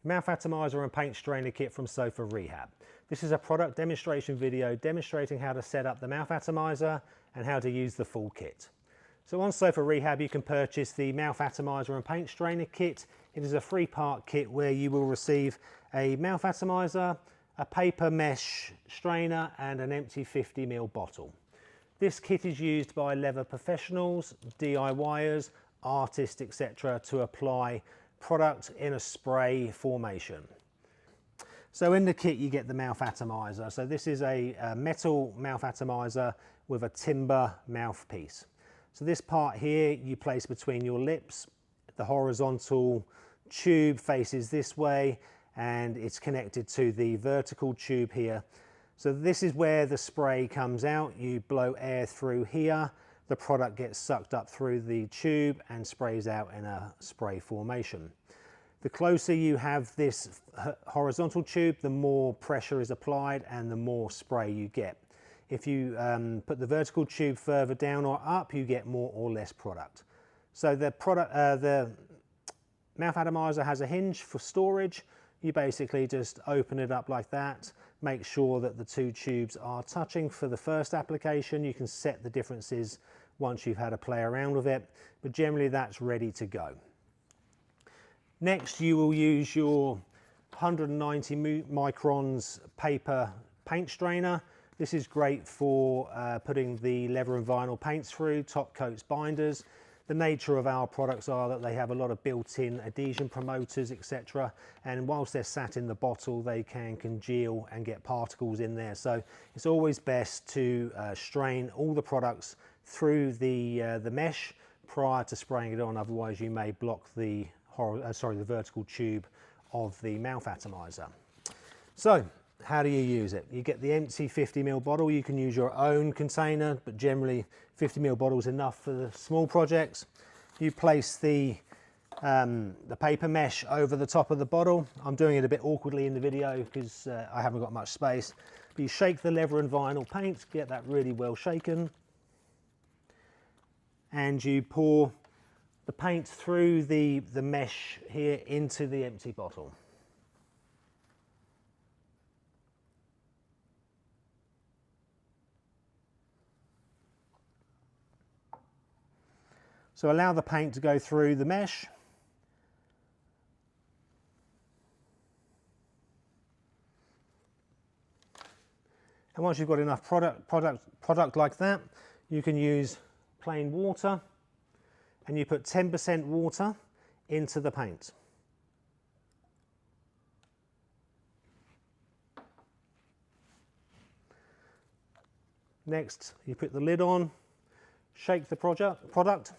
Mouth atomizer and paint strainer kit from Sofa Rehab. This is a product demonstration video demonstrating how to set up the mouth atomizer and how to use the full kit. So on Sofa Rehab you can purchase the mouth atomizer and paint strainer kit. It is a 3-part kit where you will receive a mouth atomizer, a paper mesh strainer and an empty 50ml bottle. This kit is used by leather professionals, DIYers, artists, etc. to apply product in a spray formation. So in the kit you get the mouth atomizer. So this is a metal mouth atomizer with a timber mouthpiece. So this part here you place between your lips. The horizontal tube faces this way and it's connected to the vertical tube here. So this is where the spray comes out. You blow air through here. The product gets sucked up through the tube and sprays out in a spray formation. The closer you have this horizontal tube, the more pressure is applied and the more spray you get. If you put the vertical tube further down or up, you get more or less product. So the mouth atomizer has a hinge for storage. You basically just open it up like that. Make sure that the two tubes are touching for the first application. You can set the differences once you've had a play around with it, but generally that's ready to go. Next you will use your 190 microns paper paint strainer. This is great for putting the leather and vinyl paints through, top coats, binders. The nature of our products are that they have a lot of built-in adhesion promoters, etc. And whilst they're sat in the bottle, they can congeal and get particles in there. So it's always best to strain all the products through the mesh prior to spraying it on. Otherwise, you may block the vertical tube of the mouth atomizer. So how do you use it? You get the empty 50ml bottle. You can use your own container, but generally 50ml bottle is enough for the small projects. You place the paper mesh over the top of the bottle. I'm doing it a bit awkwardly in the video because I haven't got much space. But you shake the leather and vinyl paint, get that really well shaken, and you pour the paint through the mesh here into the empty bottle. So allow the paint to go through the mesh. And once you've got enough product like that, you can use plain water, and you put 10% water into the paint. Next, you put the lid on, shake the product,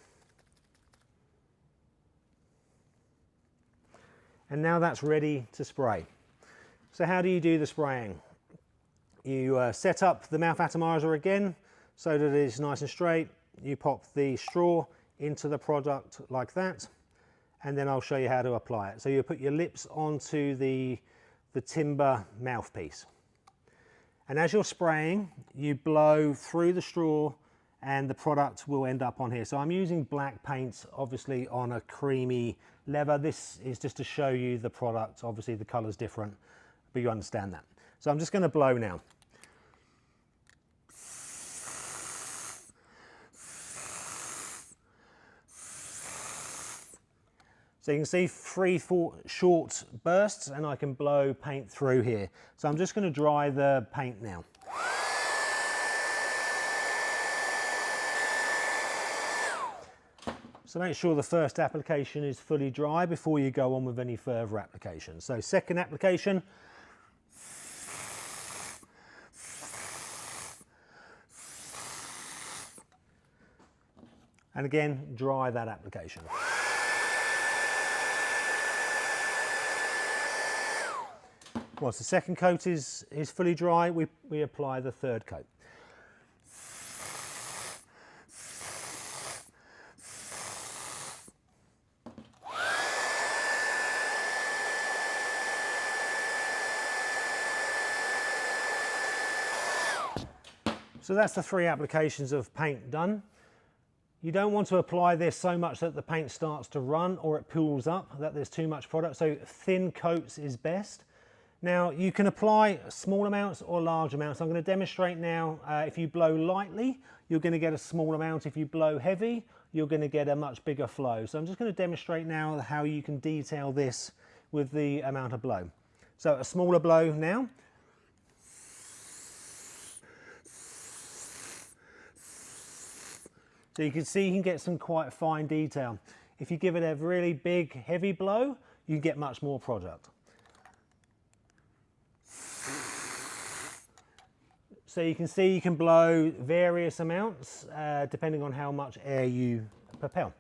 and now that's ready to spray. So how do you do the spraying? You set up the mouth atomizer again so that it is nice and straight. You pop the straw into the product like that, and then I'll show you how to apply it. So you put your lips onto the timber mouthpiece, and as you're spraying you blow through the straw and the product will end up on here. So I'm using black paint obviously on a creamy leather. This is just to show you the product. Obviously the color's different, but you understand that. So I'm just going to blow now. So you can see 3-4 short bursts and I can blow paint through here. So I'm just going to dry the paint now. So make sure the first application is fully dry before you go on with any further applications. So second application. And again, dry that application. Once the second coat is fully dry, we apply the third coat. So that's the 3 applications of paint done. You don't want to apply this so much that the paint starts to run or it pools up, that there's too much product, so thin coats is best. Now you can apply small amounts or large amounts. I'm going to demonstrate now. If you blow lightly, you're going to get a small amount. If you blow heavy, you're going to get a much bigger flow. So I'm just going to demonstrate now how you can detail this with the amount of blow. So a smaller blow now. So you can see you can get some quite fine detail. If you give it a really big, heavy blow, you can get much more product. So you can see you can blow various amounts depending on how much air you propel.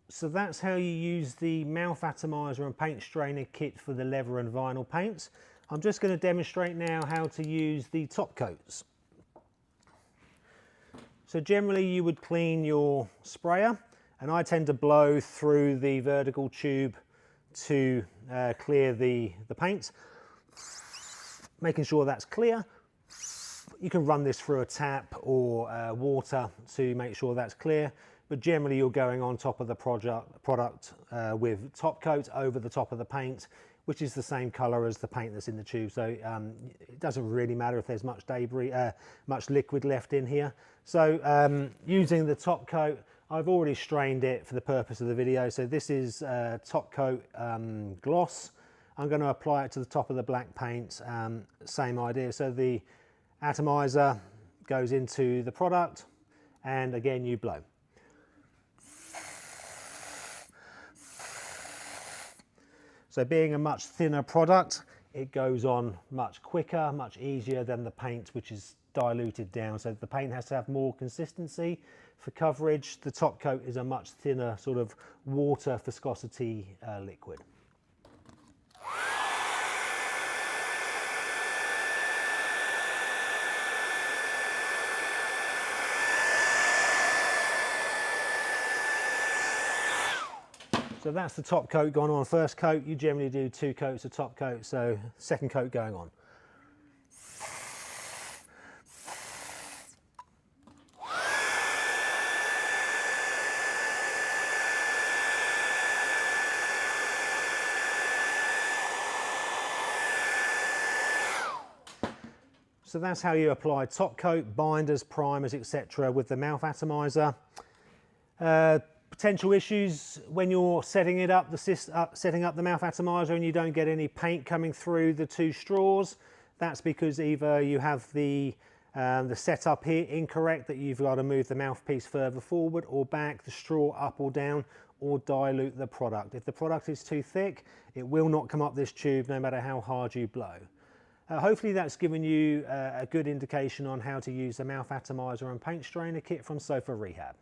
So that's how you use the mouth atomizer and paint strainer kit for the leather and vinyl paints. I'm just going to demonstrate now how to use the top coats. So generally you would clean your sprayer, and I tend to blow through the vertical tube to clear the paint, making sure that's clear. You can run this through a tap or water to make sure that's clear, but generally you're going on top of the product with top coat over the top of the paint, which is the same colour as the paint that's in the tube. So it doesn't really matter if there's much debris, much liquid left in here. So using the top coat, I've already strained it for the purpose of the video. So this is top coat gloss. I'm going to apply it to the top of the black paint. Same idea. So the atomizer goes into the product, and again you blow. So being a much thinner product, it goes on much quicker, much easier than the paint, which is diluted down. So the paint has to have more consistency for coverage. The top coat is a much thinner sort of water viscosity liquid. So that's the top coat gone on. First coat, you generally do 2 coats of top coat, so second coat going on. So that's how you apply top coat, binders, primers, etc. with the mouth atomizer. Potential issues when you're setting it up, setting up the mouth atomizer, and you don't get any paint coming through the 2 straws. That's because either you have the setup here incorrect, that you've got to move the mouthpiece further forward or back, the straw up or down, or dilute the product. If the product is too thick, it will not come up this tube no matter how hard you blow. Hopefully that's given you a good indication on how to use the mouth atomizer and paint strainer kit from Sofa Rehab.